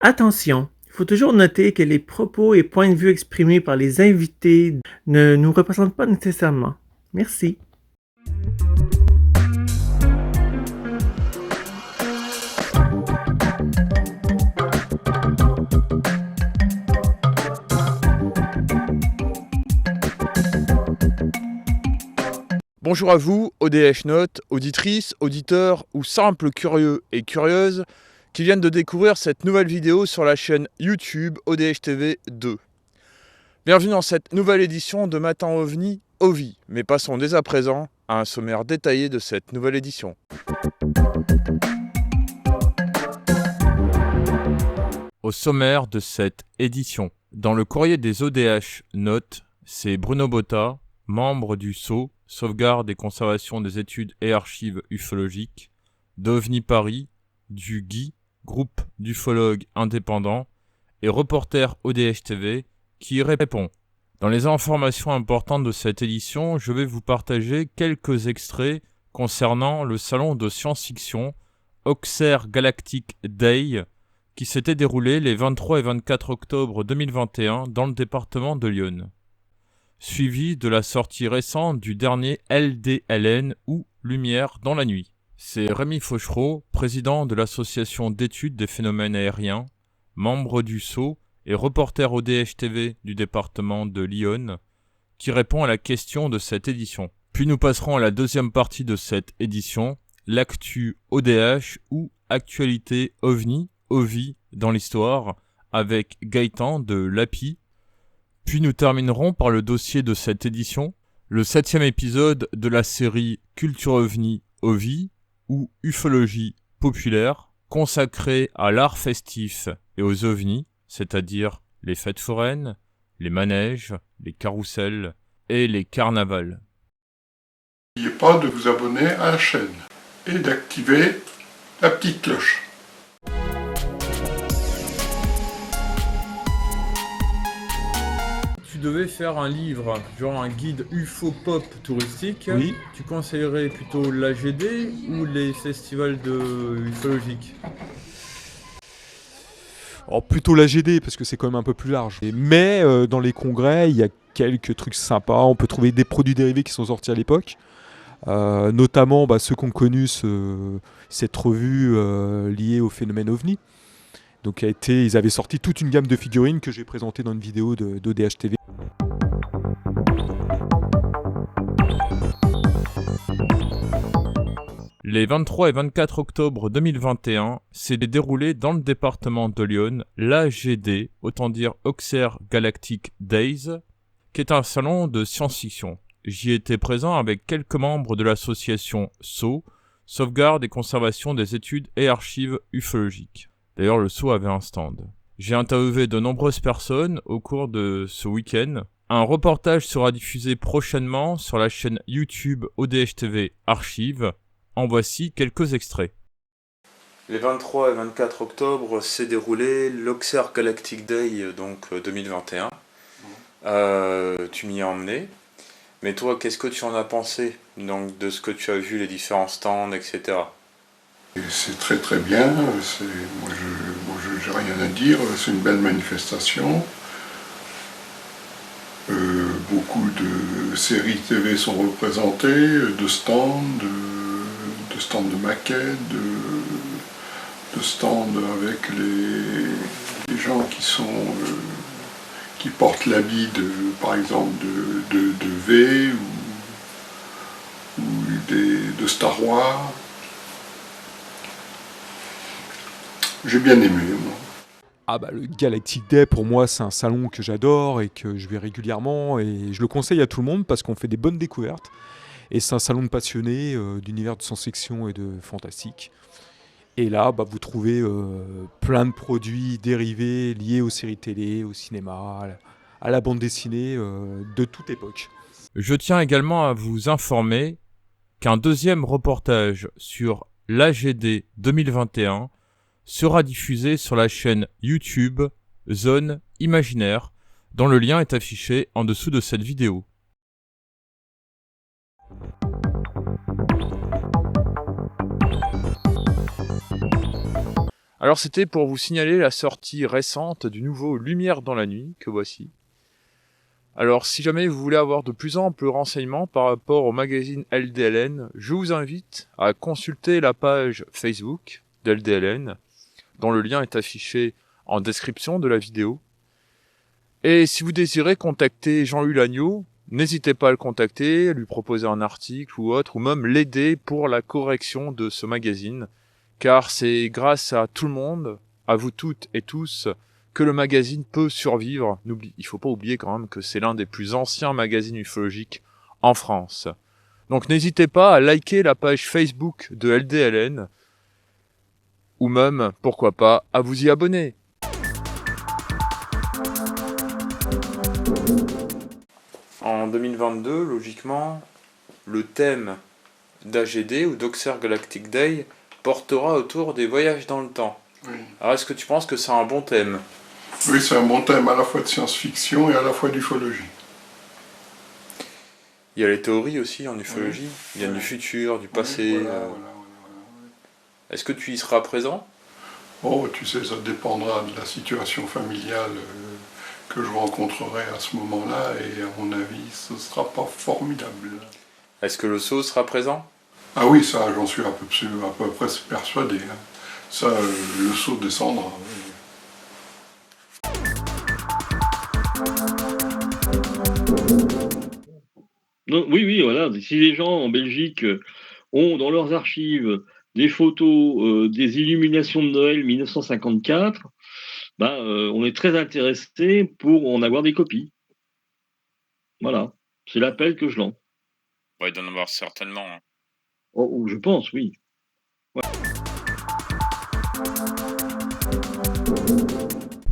Attention, il faut toujours noter que les propos et points de vue exprimés par les invités ne nous représentent pas nécessairement. Merci. Bonjour à vous, ODH Notes, auditrices, auditeurs ou simples curieux et curieuses qui viennent de découvrir cette nouvelle vidéo sur la chaîne YouTube ODH TV 2. Bienvenue dans cette nouvelle édition de Matin OVNI OVI, mais passons dès à présent à un sommaire détaillé de cette nouvelle édition. Au sommaire de cette édition, dans le courrier des ODH Notes, c'est Bruno Botta, membre du SO, Sauvegarde et Conservation des Études et Archives Ufologiques, d'OVNI Paris, du GUI, groupe d'ufologues indépendants, et reporter ODH TV, qui y répond. Dans les informations importantes de cette édition, je vais vous partager quelques extraits concernant le salon de science-fiction Auxerre Galactic Day, qui s'était déroulé les 23 et 24 octobre 2021 dans le département de l'Yonne, suivi de la sortie récente du dernier LDLN ou Lumière dans la nuit. C'est Rémi Fauchereau, président de l'association d'études des phénomènes aériens, membre du SO et reporter ODH TV du département de l'Yonne, qui répond à la question de cette édition. Puis nous passerons à la deuxième partie de cette édition, l'actu ODH ou actualité OVNI, OVI dans l'histoire, avec Gaëtan de l'API. Puis nous terminerons par le dossier de cette édition, le 7e épisode de la série Culture OVNI OVI ou Ufologie populaire, consacré à l'art festif et aux ovnis, c'est-à-dire les fêtes foraines, les manèges, les carrousels et les carnavals. N'oubliez pas de vous abonner à la chaîne et d'activer la petite cloche. Tu devais faire un livre, genre un guide UFO-pop touristique, Oui. Tu conseillerais plutôt l'AGD ou les festivals ufologiques? Alors plutôt la GD parce que c'est quand même un peu plus large. Mais dans les congrès, il y a quelques trucs sympas. On peut trouver des produits dérivés qui sont sortis à l'époque. Notamment ceux qui ont connu cette revue liée au phénomène OVNI. Donc ils avaient sorti toute une gamme de figurines que j'ai présentées dans une vidéo d'ODH TV. Les 23 et 24 octobre 2021 s'est déroulé dans le département de l'Yonne l'AGD, autant dire Auxerre Galactic Days, qui est un salon de science-fiction. J'y étais présent avec quelques membres de l'association SO, Sauvegarde et Conservation des Études et Archives Ufologiques. D'ailleurs, le SO avait un stand. J'ai interviewé de nombreuses personnes au cours de ce week-end. Un reportage sera diffusé prochainement sur la chaîne YouTube ODH TV Archives. En voici quelques extraits. Les 23 et 24 octobre s'est déroulé l'Auxerre Galactic Day 2021. Tu m'y as emmené. Mais toi, qu'est-ce que tu en as pensé de ce que tu as vu, les différents stands, etc. Et c'est très très bien, moi je n'ai rien à dire, c'est une belle manifestation. Beaucoup de séries TV sont représentées, de stands, de stands de maquettes, de stands avec les gens qui portent l'habit par exemple de V ou de Star Wars. J'ai bien aimé, moi. Le Galactic Day, pour moi, c'est un salon que j'adore et que je vais régulièrement. Et je le conseille à tout le monde parce qu'on fait des bonnes découvertes. Et c'est un salon de passionnés d'univers de science-fiction et de fantastique. Et là, vous trouvez plein de produits dérivés liés aux séries télé, au cinéma, à la bande dessinée de toute époque. Je tiens également à vous informer qu'un deuxième reportage sur l'AGD 2021 sera diffusé sur la chaîne YouTube Zone Imaginaire, dont le lien est affiché en dessous de cette vidéo. Alors c'était pour vous signaler la sortie récente du nouveau Lumière dans la nuit, que voici. Alors si jamais vous voulez avoir de plus amples renseignements par rapport au magazine LDLN, je vous invite à consulter la page Facebook d'LDLN, dont le lien est affiché en description de la vidéo. Et si vous désirez contacter Jean-Louis Lagneau, n'hésitez pas à le contacter, lui proposer un article ou autre, ou même l'aider pour la correction de ce magazine, car c'est grâce à tout le monde, à vous toutes et tous, que le magazine peut survivre. Il faut pas oublier quand même que c'est l'un des plus anciens magazines ufologiques en France. Donc n'hésitez pas à liker la page Facebook de LDLN, ou même, pourquoi pas, à vous y abonner. En 2022, logiquement, le thème d'AGD ou d'Oxer Galactic Day portera autour des voyages dans le temps. Oui. Alors est-ce que tu penses que c'est un bon thème ? Oui, c'est un bon thème à la fois de science-fiction et à la fois d'ufologie. Il y a les théories aussi en ufologie, Oui. il y a du futur, du passé. Oui, voilà. Est-ce que tu y seras présent ? Oh, tu sais, ça dépendra de la situation familiale que je rencontrerai à ce moment-là, et à mon avis, ce ne sera pas formidable. Est-ce que le sceau sera présent ? Ah oui, ça, j'en suis à peu près persuadé. Hein. Ça, le saut descendra. Oui. Non, oui, voilà. Si les gens en Belgique ont dans leurs archives des photos des illuminations de Noël 1954, on est très intéressé pour en avoir des copies. Voilà, c'est l'appel que je lance. Ouais, il doit en avoir certainement. Oh, je pense, oui. Ouais.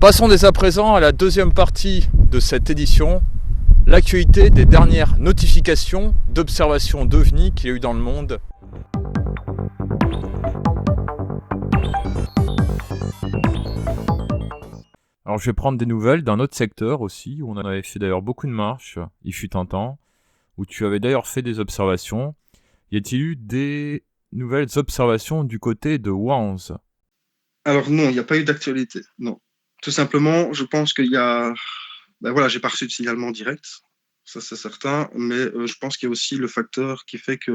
Passons dès à présent à la deuxième partie de cette édition, l'actualité des dernières notifications d'observations d'OVNI qu'il y a eu dans le monde. Alors je vais prendre des nouvelles d'un autre secteur aussi, où on avait fait d'ailleurs beaucoup de marches, il fut un temps, où tu avais d'ailleurs fait des observations. Y a-t-il eu des nouvelles observations du côté de Wanz ? Alors non, il n'y a pas eu d'actualité, non. Tout simplement, je pense qu'il y a... j'ai pas reçu de signalement direct, ça c'est certain, mais je pense qu'il y a aussi le facteur qui fait que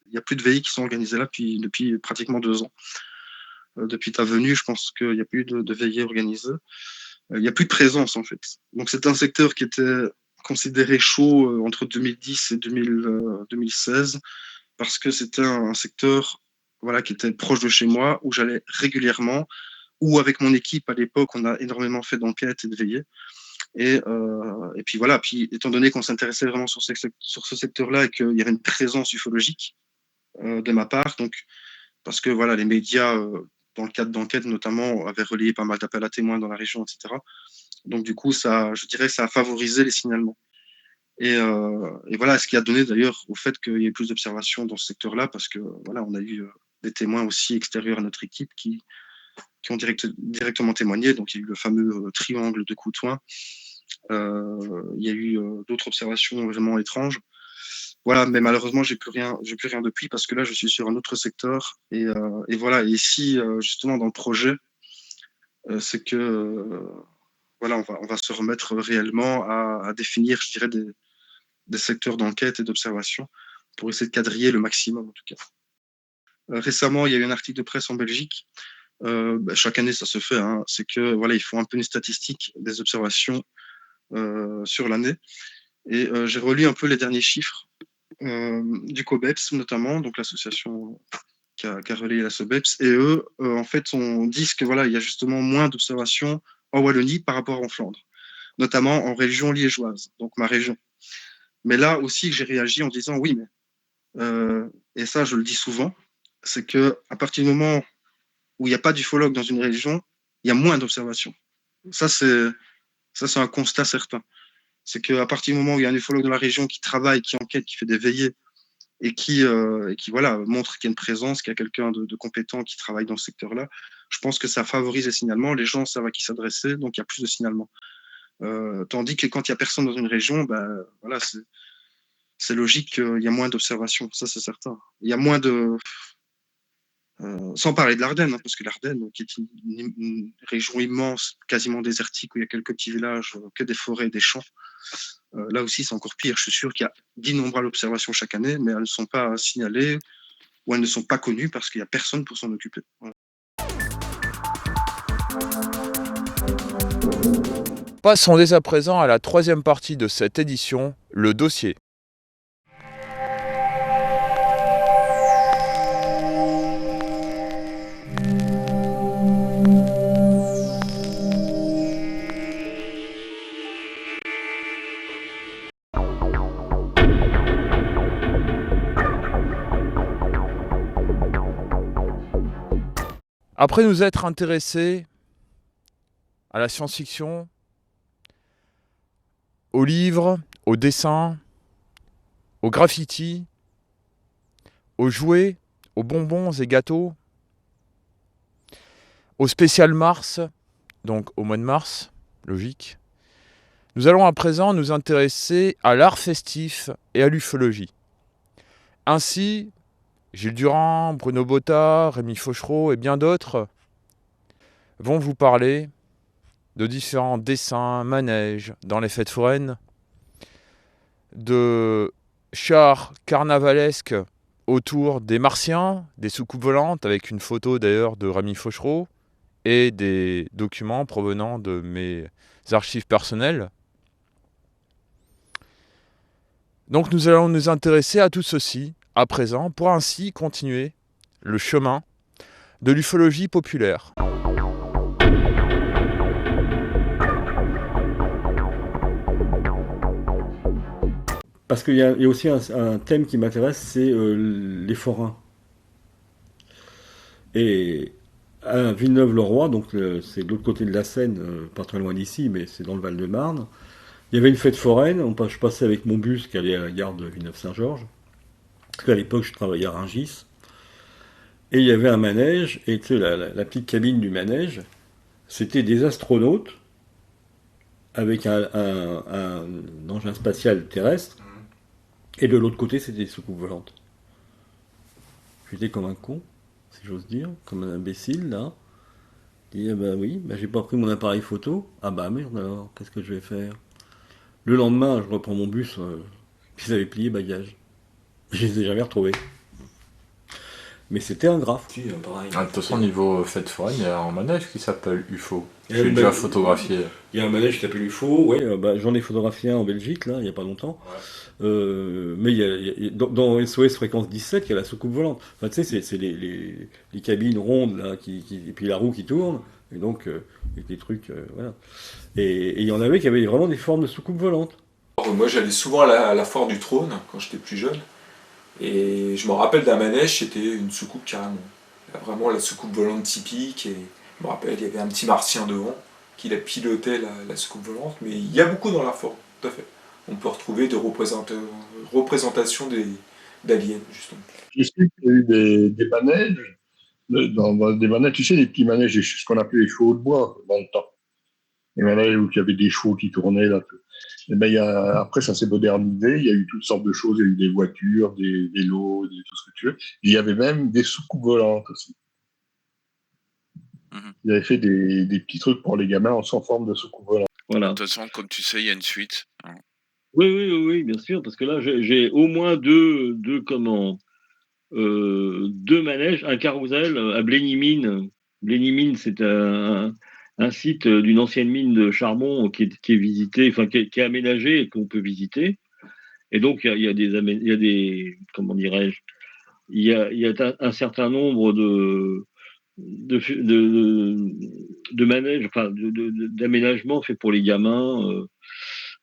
il n'y a plus de veillées qui sont organisées là depuis pratiquement 2 ans. Depuis ta venue, je pense qu'il n'y a plus de veillées organisées. Il n'y a plus de présence en fait. Donc c'est un secteur qui était considéré chaud entre 2010 et 2016 parce que c'était un secteur qui était proche de chez moi, où j'allais régulièrement, ou avec mon équipe à l'époque, on a énormément fait d'enquêtes et de veillées. Et puis voilà, puis étant donné qu'on s'intéressait vraiment sur ce secteur-là et qu'il y avait une présence ufologique de ma part, donc parce que les médias, dans le cadre d'enquêtes notamment, avaient relayé pas mal d'appels à témoins dans la région, etc. Donc du coup, je dirais que ça a favorisé les signalements. Et voilà, ce qui a donné d'ailleurs au fait qu'il y ait plus d'observations dans ce secteur-là, parce que on a eu des témoins aussi extérieurs à notre équipe qui ont directement témoigné. Donc il y a eu le fameux triangle de Coutouin. Il y a eu d'autres observations vraiment étranges. Voilà, mais malheureusement, j'ai plus rien depuis, parce que là, je suis sur un autre secteur. Et voilà, et ici, justement, dans le projet, c'est que on va se remettre réellement à définir, je dirais, des secteurs d'enquête et d'observation pour essayer de quadriller le maximum, en tout cas. Récemment, il y a eu un article de presse en Belgique. Chaque année, ça se fait. Hein. C'est que ils font un peu une statistique des observations sur l'année. Et j'ai relu un peu les derniers chiffres du COBEPS, notamment, donc l'association qui a relayé la SOBEPS. Et eux, en fait, on dit que il y a justement moins d'observations en Wallonie par rapport en Flandre, notamment en région liégeoise, donc ma région. Mais là aussi, j'ai réagi en disant oui, mais et ça, je le dis souvent, c'est que à partir du moment où il n'y a pas d'ufologue dans une région, il y a moins d'observations. Ça, c'est un constat certain. C'est qu'à partir du moment où il y a un ufologue dans la région qui travaille, qui enquête, qui fait des veillées et qui montre qu'il y a une présence, qu'il y a quelqu'un de compétent qui travaille dans ce secteur-là, je pense que ça favorise les signalements. Les gens savent à qui s'adresser, donc il y a plus de signalements. Tandis que quand il n'y a personne dans une région, c'est logique qu'il y a moins d'observations, ça c'est certain. Il y a moins de... Sans parler de l'Ardenne, hein, parce que l'Ardenne, qui est une région immense, quasiment désertique, où il y a quelques petits villages, que des forêts, des champs. Là aussi, c'est encore pire. Je suis sûr qu'il y a d'innombrables observations chaque année, mais elles ne sont pas signalées ou elles ne sont pas connues parce qu'il n'y a personne pour s'en occuper. Voilà. Passons dès à présent à la troisième partie de cette édition, le dossier. Après nous être intéressés à la science-fiction, aux livres, aux dessins, aux graffitis, aux jouets, aux bonbons et gâteaux, au spécial Mars, donc au mois de mars, logique, nous allons à présent nous intéresser à l'art festif et à l'ufologie. Ainsi, Gilles Durand, Bruno Botta, Rémi Fauchereau et bien d'autres vont vous parler de différents dessins, manèges dans les fêtes foraines, de chars carnavalesques autour des martiens, des soucoupes volantes, avec une photo d'ailleurs de Rémi Fauchereau, et des documents provenant de mes archives personnelles. Donc nous allons nous intéresser à tout ceci à présent pour ainsi continuer le chemin de l'ufologie populaire. Parce qu'il y a aussi un thème qui m'intéresse, c'est les forains. Et à Villeneuve-le-Roi, donc c'est de l'autre côté de la Seine, pas très loin d'ici, mais c'est dans le Val-de-Marne. Il y avait une fête foraine, je passais avec mon bus qui allait à la gare de Villeneuve-Saint-Georges, parce qu'à l'époque je travaillais à Rungis, et il y avait un manège, et tu sais, la petite cabine du manège, c'était des astronautes avec un engin spatial terrestre, et de l'autre côté c'était des soucoupes volantes. J'étais comme un con, si j'ose dire, comme un imbécile là. Je dis, ah bah oui, bah j'ai pas pris mon appareil photo. Ah bah merde alors, qu'est-ce que je vais faire? Le lendemain, je reprends mon bus, puis ils avaient plié bagages. Je les ai jamais retrouvés. Mais c'était un graphe. Si, pareil. De toute façon, niveau fête foraine, il y a un manège qui s'appelle UFO. Il y a J'ai un déjà manège- photographié. Il y a un manège qui s'appelle UFO, ouais, j'en ai photographié un en Belgique, là, il y a pas longtemps. Mais dans SOS Fréquence 17, il y a la soucoupe volante. Enfin, tu sais, c'est les cabines rondes, là, et puis la roue qui tourne, et donc, avec des trucs, voilà. Et il y en avait qui avaient vraiment des formes de soucoupe volante. Moi, j'allais souvent à la foire du trône quand j'étais plus jeune. Et je me rappelle d'un manège, c'était une soucoupe carrément. Là, vraiment la soucoupe volante typique. Et je me rappelle, il y avait un petit martien devant qui la pilotait, la soucoupe volante. Mais il y a beaucoup dans la forme, tout à fait. On peut retrouver des représentations d'aliens, justement. Je sais qu'il y a eu des manèges, des manèges, tu sais, des petits manèges, ce qu'on appelait les chevaux de bois dans le temps. Les manèges où il y avait des chevaux qui tournaient là. Et ben, après, ça s'est modernisé. Il y a eu toutes sortes de choses. Il y a eu des voitures, des vélos, tout ce que tu veux. Et il y avait même des soucoupes volantes aussi. Ils avaient fait des petits trucs pour les gamins en forme de soucoupe volante. Voilà. De toute façon, comme tu sais, il y a une suite. Oui, bien sûr, parce que là, j'ai au moins deux manèges, un carrousel à Blénimine. Blénimine, c'est un site d'une ancienne mine de charbon qui est visité, enfin qui est aménagé et qu'on peut visiter. Et donc il y a des comment dirais-je, il y a un certain nombre de manèges, enfin d'aménagements faits pour les gamins.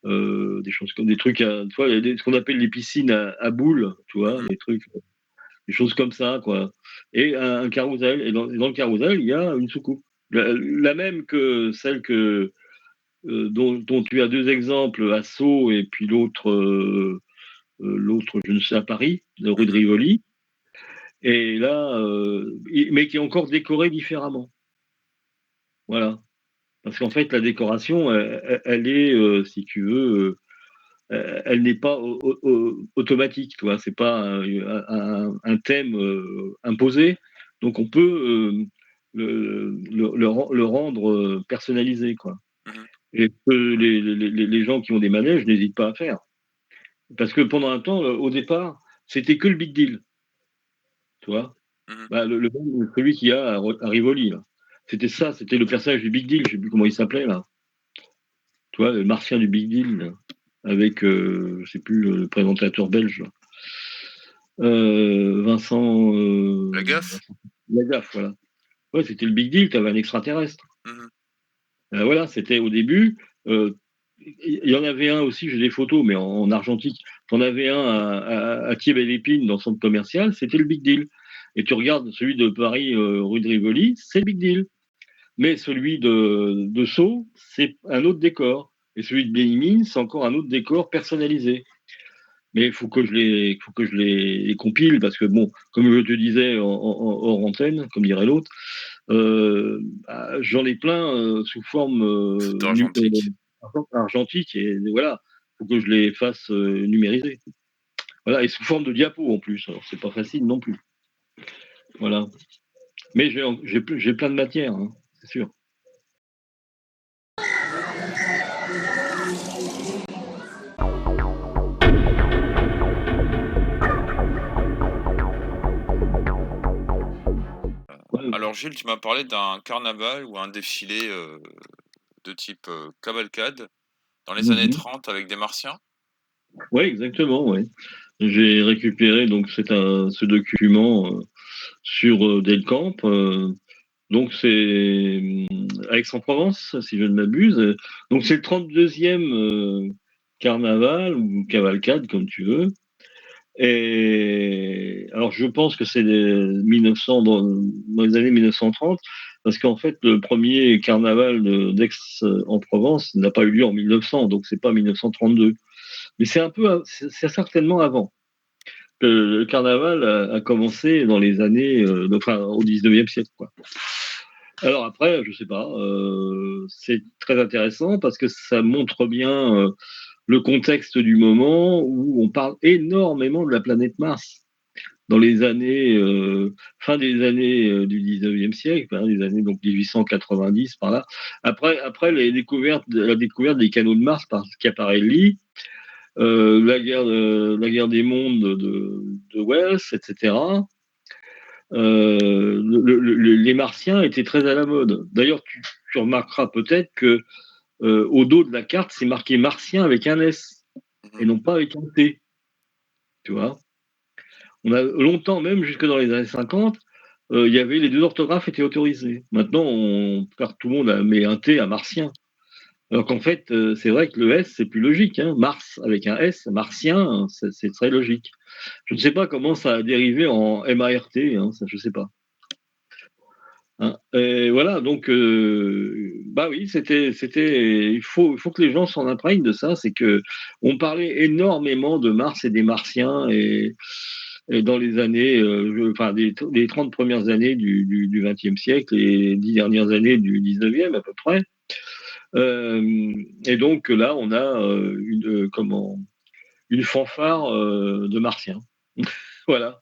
Des choses comme des trucs, tu vois, il y a ce qu'on appelle les piscines à boules, tu vois, des trucs, des choses comme ça, quoi. Et un carrousel. Et dans le carrousel, il y a une soucoupe. La même que celle dont tu as deux exemples à Sceaux et puis l'autre, je ne sais, à Paris, rue de Rivoli. Et là, mais qui est encore décorée différemment. Voilà. Parce qu'en fait, la décoration, elle est, si tu veux, elle n'est pas automatique, tu vois. C'est pas un thème imposé. Donc on peut le rendre personnalisé, quoi. Et les gens qui ont des manèges n'hésitent pas à faire. Parce que pendant un temps, au départ, c'était que le Big Deal. Tu vois, bah, celui qu'il y a à Rivoli, là. C'était ça, c'était le personnage du Big Deal, je sais plus comment il s'appelait, là. Tu vois, le martien du Big Deal, là, avec, je sais plus, le présentateur belge, là. Vincent. Lagaffe. Lagaffe, voilà. Ouais, c'était le Big Deal, tu avais un extraterrestre. Voilà, c'était au début. Il y en avait un aussi, j'ai des photos, mais en argentique. T'en avais un à Thiers-Belle-Épine, dans le centre commercial, c'était le Big Deal. Et tu regardes celui de Paris, rue de Rivoli, c'est le Big Deal. Mais celui de Sceaux, c'est un autre décor. Et celui de Belle-Épine, c'est encore un autre décor personnalisé. Mais il faut que je les compile, parce que, bon, comme je te disais hors antenne, comme dirait l'autre, j'en ai plein sous forme argentique, et voilà, il faut que je les fasse numériser. Voilà, et sous forme de diapo en plus, alors c'est pas facile non plus. Voilà. Mais j'ai plein de matière, hein, c'est sûr. Alors Gilles, tu m'as parlé d'un carnaval ou un défilé de type cavalcade dans les années 30 avec des martiens. Oui, exactement, oui. J'ai récupéré donc ce document sur Delcamp. Donc c'est à Aix-en-Provence, si je ne m'abuse. Donc c'est le 32e carnaval ou cavalcade, comme tu veux. Et alors je pense que c'est 1900 dans les années 1930, parce qu'en fait le premier carnaval d'Aix-en-Provence n'a pas eu lieu en 1900, donc c'est pas 1932. Mais c'est certainement avant. Le carnaval a commencé dans les années, enfin au 19e siècle, quoi. Alors après, je sais pas, c'est très intéressant parce que ça montre bien le contexte du moment où on parle énormément de la planète Mars. Dans les années, fin des années du 19e siècle, hein, les années donc 1890 par là. Après la découverte des canaux de Mars par Schiaparelli, la guerre des mondes de Wells, etc. Les Martiens étaient très à la mode. D'ailleurs, tu remarqueras peut-être que au dos de la carte, c'est marqué Martien avec un S et non pas avec un T. Tu vois, on a longtemps, même jusque dans les années 50, il y avait les deux orthographes étaient autorisés. Maintenant, tout le monde met un T à Martien. Alors qu'en fait, c'est vrai que le S, c'est plus logique. Hein. Mars avec un S, martien, c'est très logique. Je ne sais pas comment ça a dérivé en MART, hein, ça, je ne sais pas. Hein. Et voilà, donc, bah oui, il faut que les gens s'en imprègnent de ça. C'est que on parlait énormément de Mars et des Martiens et dans les années, les 30 premières années du XXe siècle et les 10 dernières années du XIXe à peu près. Et donc là, on a une fanfare de Martiens. Voilà.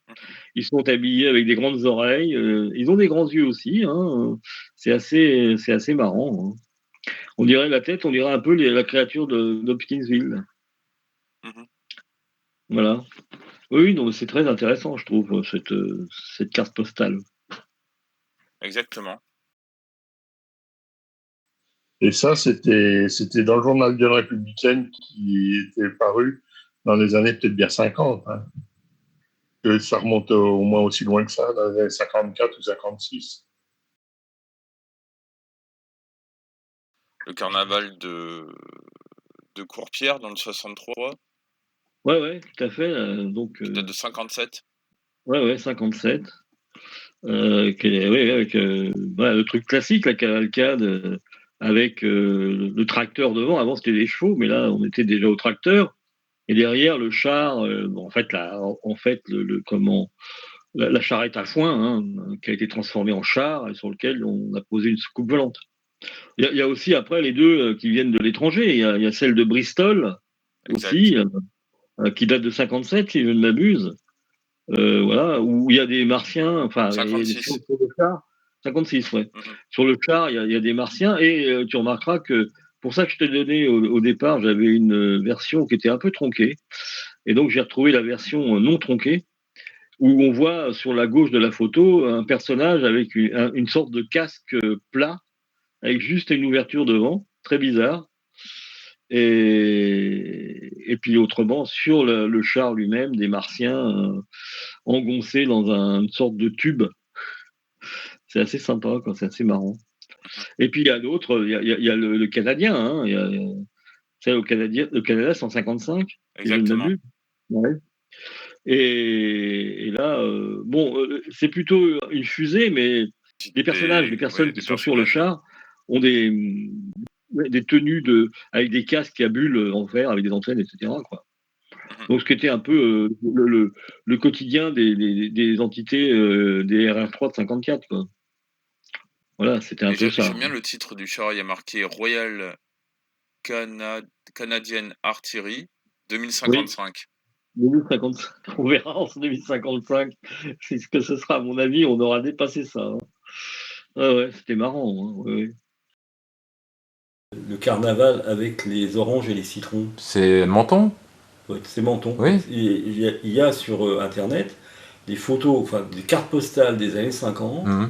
Ils sont habillés avec des grandes oreilles. Ils ont des grands yeux aussi. Hein. C'est assez marrant. Hein. On dirait un peu la créature d'Hopkinsville. Voilà. Oui, non, c'est très intéressant, je trouve, cette carte postale. Exactement. Et ça, c'était dans le journal de la Républicaine qui était paru dans les années peut-être bien 50. Hein. Que ça remonte au moins aussi loin que ça, dans les années 54 ou 56. Le carnaval de Courpierre dans le 63. Ouais, tout à fait. Donc, qui date de 57. Ouais, 57. Avec le truc classique, la cavalcade, avec le tracteur devant. Avant, c'était des chevaux, mais là, on était déjà au tracteur. Et derrière, le char, la charrette à foin, hein, qui a été transformée en char et sur lequel on a posé une soucoupe volante. Il y a aussi après les deux qui viennent de l'étranger. Il y a celle de Bristol aussi, qui date de 57, si je ne m'abuse. voilà, où il y a des martiens, enfin, il y a des 56. sur le char, 56, ouais. Mhm. Sur le char, il y a des martiens, et tu remarqueras que, pour ça que je t'ai donné au départ, j'avais une version qui était un peu tronquée, et donc j'ai retrouvé la version non tronquée, où on voit sur la gauche de la photo un personnage avec une sorte de casque plat, avec juste une ouverture devant, très bizarre. Et puis autrement, sur le char lui-même, des martiens engoncés dans une sorte de tube. C'est assez sympa, quoi, c'est assez marrant. Et puis il y a d'autres, il y a le Canadien, hein, c'est le Canada 155, si je ne Exactement. m'abuse. Ouais. Et là, bon, c'est plutôt une fusée, mais les personnes qui sont sur le char ont des tenues avec des casques à bulles en fer, avec des antennes, etc., quoi. Mhm. Donc, ce qui était un peu le quotidien des entités des RR3 de 54, quoi. Voilà, c'était un Et peu ça. j'aime bien le titre du char, il y a marqué Royal Canadian Artillery Oui, 2055. 2055. On verra en 2055. C'est ce que ce sera, à mon avis, on aura dépassé ça, hein. Ah ouais, c'était marrant, hein, ouais. Le carnaval avec les oranges et les citrons. C'est Menton? Ouais, c'est Menton. Oui. Il y a sur Internet des photos, enfin des cartes postales des années 50 Mhm.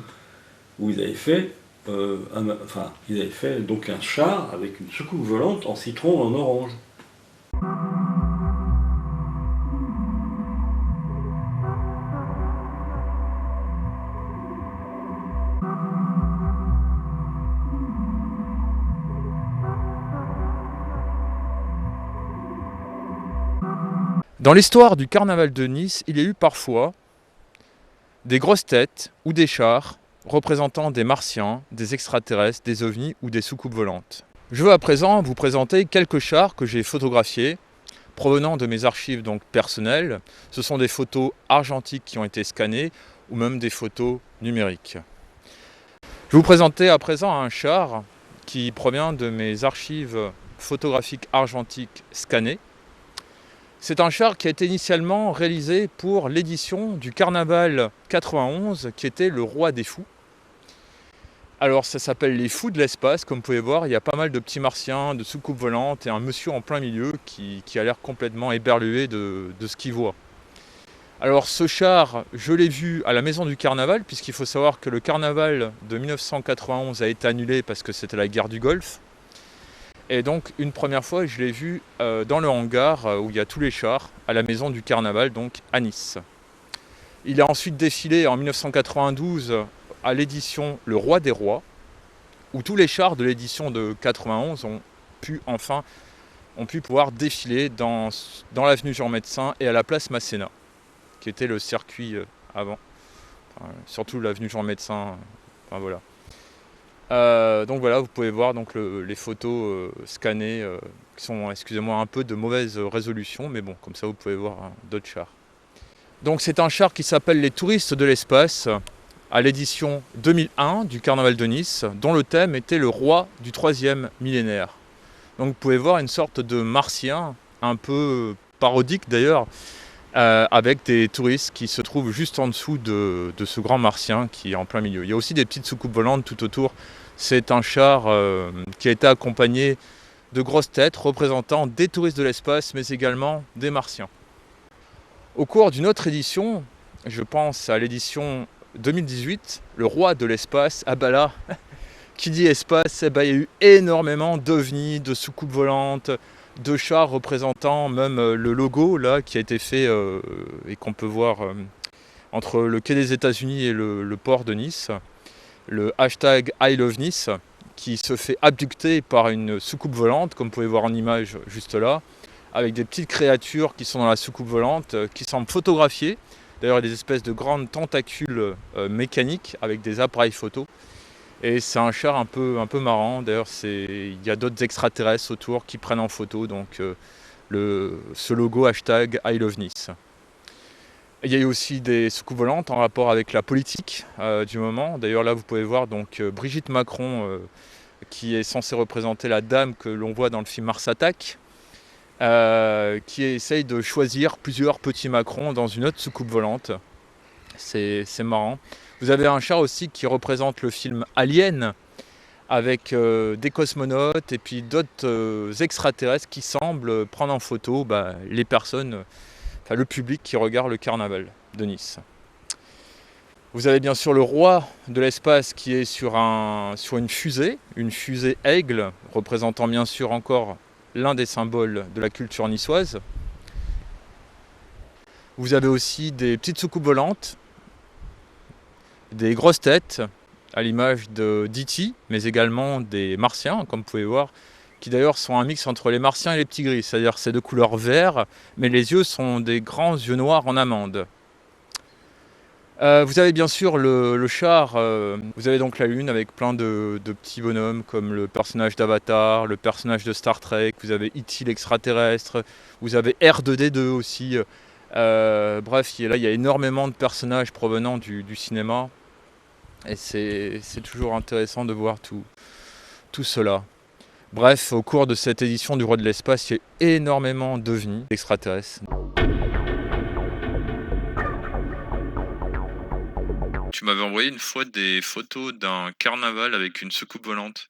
où ils avaient fait, ils avaient fait donc un char avec une soucoupe volante en citron et en orange. Dans l'histoire du carnaval de Nice, il y a eu parfois des grosses têtes ou des chars représentant des martiens, des extraterrestres, des ovnis ou des soucoupes volantes. Je veux à présent vous présenter quelques chars que j'ai photographiés provenant de mes archives donc personnelles. Ce sont des photos argentiques qui ont été scannées ou même des photos numériques. Je vais vous présenter à présent un char qui provient de mes archives photographiques argentiques scannées. C'est un char qui a été initialement réalisé pour l'édition du Carnaval 91, qui était le roi des fous. Alors ça s'appelle les fous de l'espace, comme vous pouvez voir, il y a pas mal de petits martiens, de soucoupes volantes et un monsieur en plein milieu qui a l'air complètement éberlué de ce qu'il voit. Alors ce char, je l'ai vu à la Maison du Carnaval, puisqu'il faut savoir que le Carnaval de 1991 a été annulé parce que c'était la guerre du Golfe. Et donc une première fois, je l'ai vu dans le hangar où il y a tous les chars, à la Maison du Carnaval, donc à Nice. Il a ensuite défilé en 1992 à l'édition Le Roi des Rois, où tous les chars de l'édition de 91 ont pu pouvoir défiler dans l'avenue Jean Médecin et à la place Masséna, qui était le circuit avant. Enfin, surtout l'avenue Jean Médecin. Enfin, voilà. Donc voilà, vous pouvez voir donc les photos scannées qui sont, excusez-moi, un peu de mauvaise résolution, mais bon, comme ça vous pouvez voir d'autres chars. Donc c'est un char qui s'appelle Les Touristes de l'espace, à l'édition 2001 du Carnaval de Nice, dont le thème était le roi du 3e millénaire. Donc vous pouvez voir une sorte de martien, un peu parodique d'ailleurs, avec des touristes qui se trouvent juste en dessous de ce grand martien qui est en plein milieu. Il y a aussi des petites soucoupes volantes tout autour. C'est un char qui a été accompagné de grosses têtes représentant des touristes de l'espace, mais également des martiens. Au cours d'une autre édition, je pense à l'édition 2018, le roi de l'espace, ah bah là, qui dit espace, il y a eu énormément d'ovnis, de soucoupes volantes, de chars représentant même le logo là qui a été fait et qu'on peut voir entre le quai des États-Unis et le port de Nice, le hashtag I Love Nice, qui se fait abducter par une soucoupe volante, comme vous pouvez voir en image juste là, avec des petites créatures qui sont dans la soucoupe volante, qui semblent photographiées. D'ailleurs, il y a des espèces de grandes tentacules mécaniques avec des appareils photo. Et c'est un char un peu marrant. D'ailleurs, il y a d'autres extraterrestres autour qui prennent en photo donc, ce logo hashtag I Love Nice. Il y a eu aussi des soucoupes volantes en rapport avec la politique du moment. D'ailleurs, là, vous pouvez voir donc, Brigitte Macron, qui est censée représenter la dame que l'on voit dans le film Mars Attack, qui essaye de choisir plusieurs petits Macron dans une autre soucoupe volante. C'est marrant. Vous avez un char aussi qui représente le film Alien, avec des cosmonautes et puis d'autres extraterrestres qui semblent prendre en photo les personnes, enfin le public qui regarde le carnaval de Nice. Vous avez bien sûr le roi de l'espace qui est sur une fusée aigle, représentant bien sûr encore l'un des symboles de la culture niçoise. Vous avez aussi des petites soucoupes volantes, des grosses têtes, à l'image de d'E.T., mais également des martiens, comme vous pouvez voir, qui d'ailleurs sont un mix entre les martiens et les petits gris, c'est-à-dire c'est de couleur vert, mais les yeux sont des grands yeux noirs en amande. Vous avez bien sûr le char, vous avez donc la lune avec plein de petits bonhommes comme le personnage d'Avatar, le personnage de Star Trek, vous avez E.T. l'extraterrestre, vous avez R2D2 aussi. Bref, il y a énormément de personnages provenant du cinéma et c'est toujours intéressant de voir tout cela. Bref, au cours de cette édition du Roi de l'espace, il y a énormément d'ovnis extraterrestres. Tu m'avais envoyé une fois des photos d'un carnaval avec une soucoupe volante.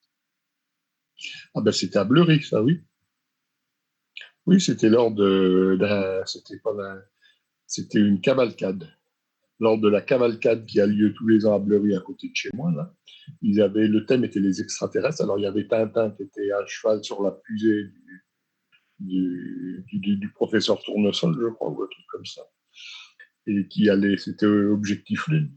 Ah ben c'était à Bleury, ça, oui. Oui, c'était lors c'était une cavalcade. Lors de la cavalcade qui a lieu tous les ans à Bleury, à côté de chez moi, là, le thème était les extraterrestres. Alors il y avait Tintin qui était à cheval sur la fusée du professeur Tournesol, je crois, ou un truc comme ça, et c'était Objectif Lune.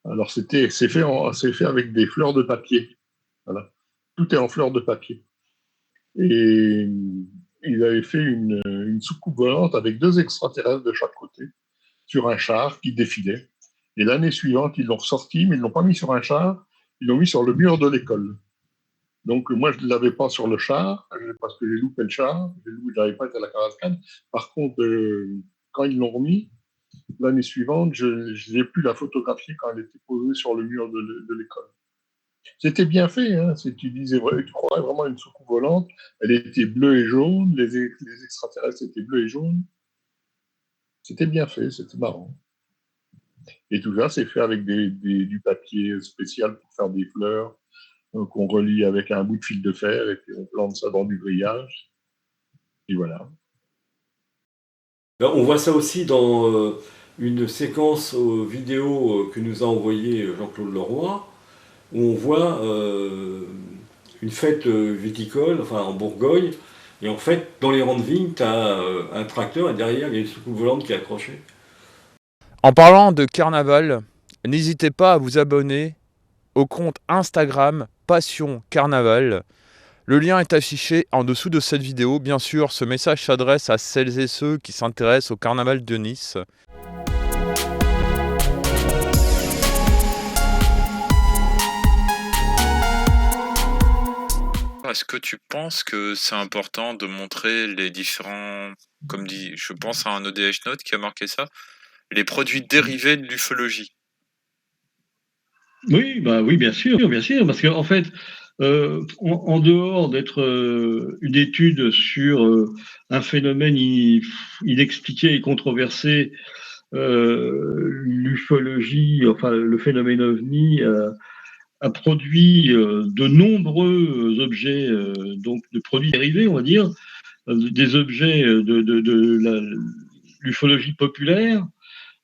Alors c'est fait avec des fleurs de papier. Voilà. Tout est en fleurs de papier. Et ils avaient fait une soucoupe volante avec 2 extraterrestres de chaque côté sur un char qui défilait. Et l'année suivante, ils l'ont ressorti, mais ils ne l'ont pas mis sur un char, ils l'ont mis sur le mur de l'école. Donc moi, je ne l'avais pas sur le char, parce que j'ai loupé le char, je n'avais pas été à la cavalcade. Par contre, quand ils l'ont remis, l'année suivante, je n'ai pu la photographier quand elle était posée sur le mur de l'école. C'était bien fait, hein. Tu croirais vraiment une soucoupe volante. Elle était bleue et jaune, les extraterrestres étaient bleus et jaunes. C'était bien fait, c'était marrant. Et tout ça, c'est fait avec du papier spécial pour faire des fleurs, qu'on relie avec un bout de fil de fer, et puis on plante ça dans du grillage. Et voilà. On voit ça aussi dans une séquence vidéo que nous a envoyé Jean-Claude Leroy, où on voit une fête viticole, enfin en Bourgogne, et en fait, dans les rangs de vignes, tu as un tracteur et derrière, il y a une soucoupe volante qui est accrochée. En parlant de carnaval, n'hésitez pas à vous abonner au compte Instagram Passion Carnaval. Le lien est affiché en dessous de cette vidéo. Bien sûr, ce message s'adresse à celles et ceux qui s'intéressent au carnaval de Nice. Est-ce que tu penses que c'est important de montrer les différents, comme dit, je pense à un ODH Note qui a marqué ça, les produits dérivés de l'ufologie? Oui, oui, bien sûr, parce qu'en fait, en dehors d'être une étude sur un phénomène inexpliqué et controversé, l'ufologie, enfin le phénomène OVNI, a produit de nombreux objets, donc de produits dérivés, on va dire, des objets de l'ufologie populaire.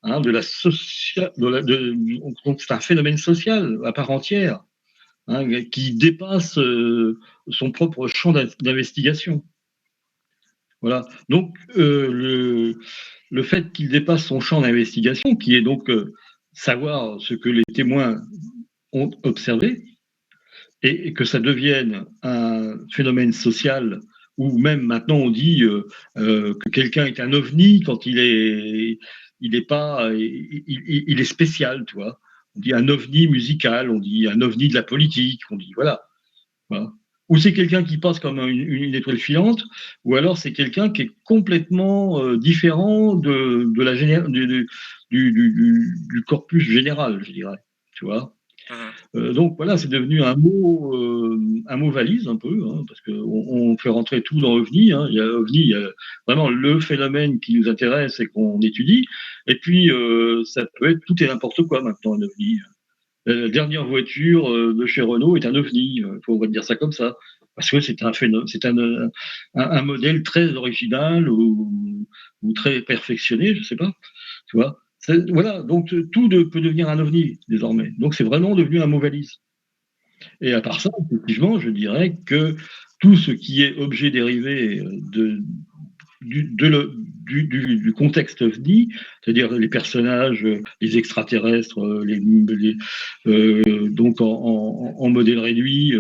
Hein, donc c'est un phénomène social à part entière, hein, qui dépasse son propre champ d'investigation. Voilà. Donc le fait qu'il dépasse son champ d'investigation, qui est donc savoir ce que les témoins ont observé, et que ça devienne un phénomène social, ou même maintenant on dit que quelqu'un est un ovni quand il est spécial, tu vois. On dit un ovni musical, on dit un ovni de la politique, on dit voilà. Ou c'est quelqu'un qui passe comme une étoile filante, ou alors c'est quelqu'un qui est complètement différent du corpus général, je dirais. Tu vois. Donc voilà, c'est devenu un mot valise un peu, hein, parce qu'on fait rentrer tout dans OVNI. Hein. Il y a OVNI, il y a vraiment le phénomène qui nous intéresse et qu'on étudie. Et puis, ça peut être tout et n'importe quoi maintenant, un OVNI. La dernière voiture de chez Renault est un OVNI, on va dire ça comme ça. Parce que c'est un phénomène, c'est un modèle très original ou très perfectionné, je sais pas. Tu vois. Voilà, donc tout peut devenir un OVNI désormais. Donc c'est vraiment devenu un mot valise. Et à part ça, effectivement, je dirais que tout ce qui est objet dérivé du contexte OVNI, c'est-à-dire les personnages, les extraterrestres, donc en modèle réduit,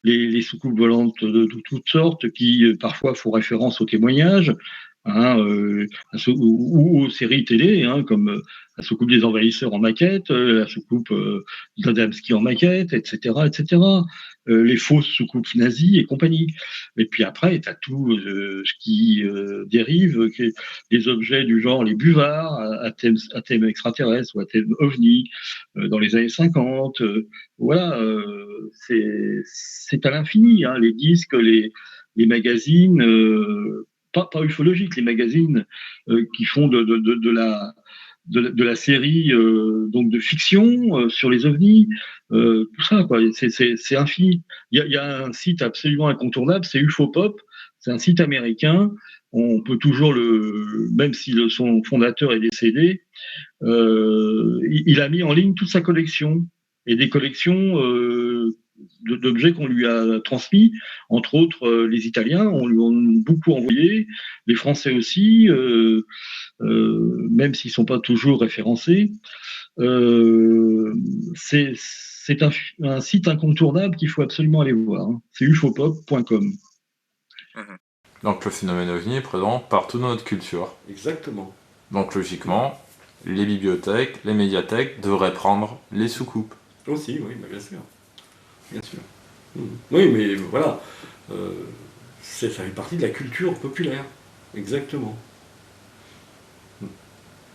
les soucoupes volantes de toutes sortes qui parfois font référence aux témoignages, hein, ou aux séries télé, hein, comme la soucoupe des envahisseurs en maquette, la soucoupe d'Adamski en maquette, etc., etc. Les fausses soucoupes nazies et compagnie. Et puis après, tu as tout ce qui dérive, des objets du genre les buvards à thème extraterrestre ou à thème ovni dans les années 50. Voilà, c'est à l'infini. Hein, les disques, les magazines, pas ufologiques, les magazines qui font de la série donc de fiction sur les ovnis, tout ça, quoi. C'est infini. Il y a un site absolument incontournable, c'est UFOPop. C'est un site américain. On peut toujours même si son fondateur est décédé, il a mis en ligne toute sa collection et des collections d'objets qu'on lui a transmis, entre autres les Italiens, on lui en a beaucoup envoyé, les Français aussi, même s'ils ne sont pas toujours référencés. C'est un site incontournable qu'il faut absolument aller voir. Hein. C'est ufopop.com. Donc le phénomène OVNI est présent partout dans notre culture. Exactement. Donc logiquement, les bibliothèques, les médiathèques devraient prendre les soucoupes. Aussi, oui, bah bien sûr. Bien sûr. Oui, mais voilà, ça fait partie de la culture populaire. Exactement.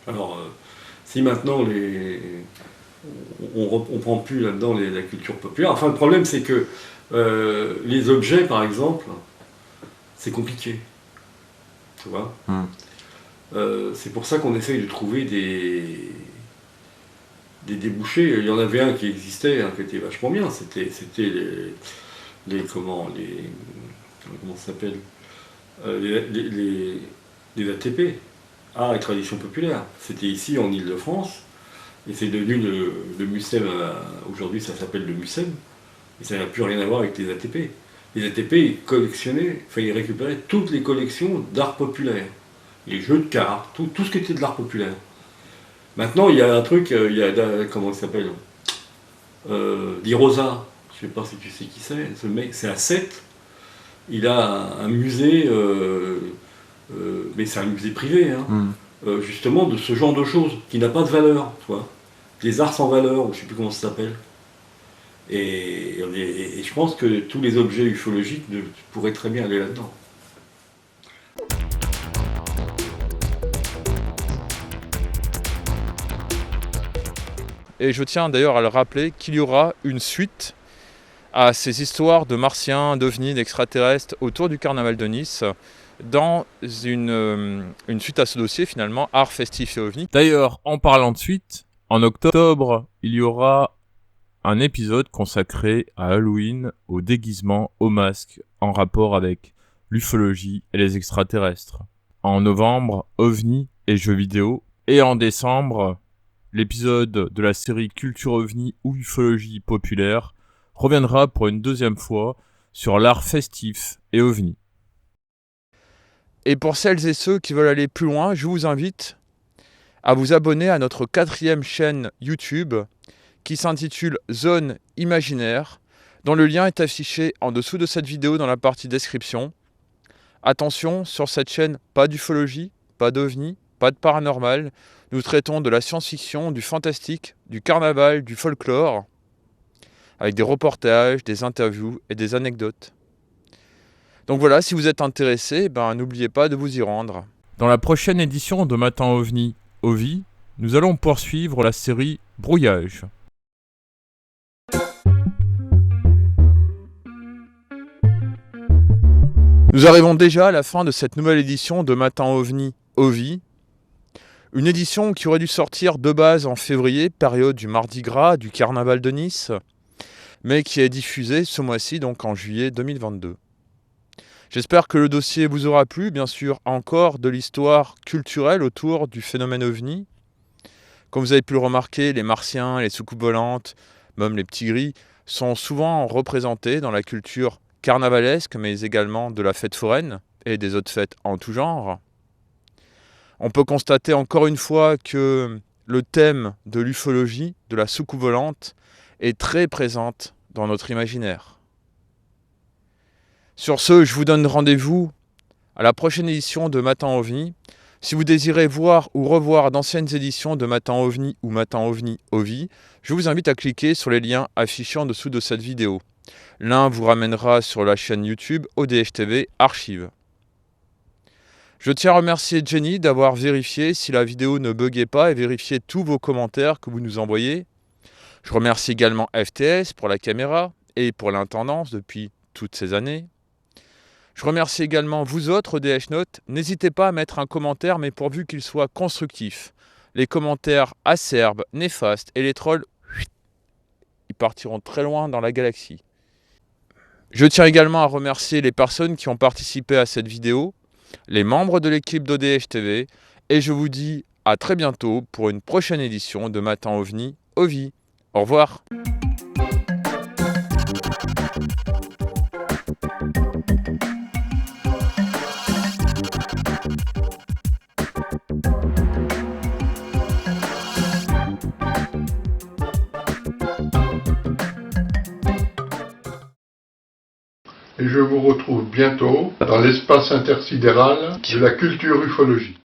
Alors, si maintenant on prend plus là-dedans la culture populaire, enfin le problème c'est que les objets par exemple, c'est compliqué. Tu vois. C'est pour ça qu'on essaye de trouver des débouchés. Il y en avait un qui existait, hein, qui était vachement bien, c'était comment ça s'appelle, les ATP, Art et Tradition Populaire. C'était ici en Ile-de-France, et c'est devenu le MUSEM, aujourd'hui ça s'appelle le MUSEM, et ça n'a plus rien à voir avec les ATP. Les ATP, ils récupéraient toutes les collections d'art populaire, les jeux de cartes, tout ce qui était de l'art populaire. Maintenant, il y a un truc, comment il s'appelle, Di Rosa, je ne sais pas si tu sais qui c'est, ce mec, c'est à Sète, il a un musée, mais c'est un musée privé, hein, justement de ce genre de choses, qui n'a pas de valeur, tu vois, des arts sans valeur, ou je ne sais plus comment ça s'appelle. Et je pense que tous les objets ufologiques pourraient très bien aller là-dedans. Et je tiens d'ailleurs à le rappeler qu'il y aura une suite à ces histoires de martiens, d'ovnis, d'extraterrestres autour du carnaval de Nice, dans une suite à ce dossier finalement, art, festif et ovnis. D'ailleurs, en parlant de suite, en octobre, il y aura un épisode consacré à Halloween, au déguisement, aux masques, en rapport avec l'ufologie et les extraterrestres. En novembre, ovnis et jeux vidéo. Et en décembre, l'épisode de la série Culture OVNI ou ufologie populaire reviendra pour une deuxième fois sur l'art festif et OVNI. Et pour celles et ceux qui veulent aller plus loin, je vous invite à vous abonner à notre 4e chaîne YouTube qui s'intitule Zone Imaginaire, dont le lien est affiché en dessous de cette vidéo dans la partie description. Attention, sur cette chaîne, pas d'ufologie, pas d'ovni, pas de paranormal. Nous traitons de la science-fiction, du fantastique, du carnaval, du folklore, avec des reportages, des interviews et des anecdotes. Donc voilà, si vous êtes intéressé, n'oubliez pas de vous y rendre. Dans la prochaine édition de Matin OVNI, OVI, nous allons poursuivre la série Brouillage. Nous arrivons déjà à la fin de cette nouvelle édition de Matin OVNI OVI. Une édition qui aurait dû sortir de base en février, période du Mardi Gras, du Carnaval de Nice, mais qui est diffusée ce mois-ci, donc en juillet 2022. J'espère que le dossier vous aura plu, bien sûr encore de l'histoire culturelle autour du phénomène OVNI. Comme vous avez pu le remarquer, les martiens, les soucoupes volantes, même les petits gris, sont souvent représentés dans la culture carnavalesque, mais également de la fête foraine et des autres fêtes en tout genre. On peut constater encore une fois que le thème de l'ufologie, de la soucoupe volante, est très présente dans notre imaginaire. Sur ce, je vous donne rendez-vous à la prochaine édition de Matin OVNI. Si vous désirez voir ou revoir d'anciennes éditions de Matin OVNI ou Matin OVNI OVI, je vous invite à cliquer sur les liens affichés en dessous de cette vidéo. L'un vous ramènera sur la chaîne YouTube ODH TV Archives. Je tiens à remercier Jenny d'avoir vérifié si la vidéo ne buguait pas et vérifié tous vos commentaires que vous nous envoyez. Je remercie également FTS pour la caméra et pour l'intendance depuis toutes ces années. Je remercie également vous autres ODH Notes. N'hésitez pas à mettre un commentaire, mais pourvu qu'il soit constructif. Les commentaires acerbes, néfastes et les trolls, ils partiront très loin dans la galaxie. Je tiens également à remercier les personnes qui ont participé à cette vidéo, les membres de l'équipe d'ODH TV, et je vous dis à très bientôt pour une prochaine édition de Matin OVNI OVI. Au revoir. Et je vous retrouve bientôt dans l'espace intersidéral de la culture ufologique.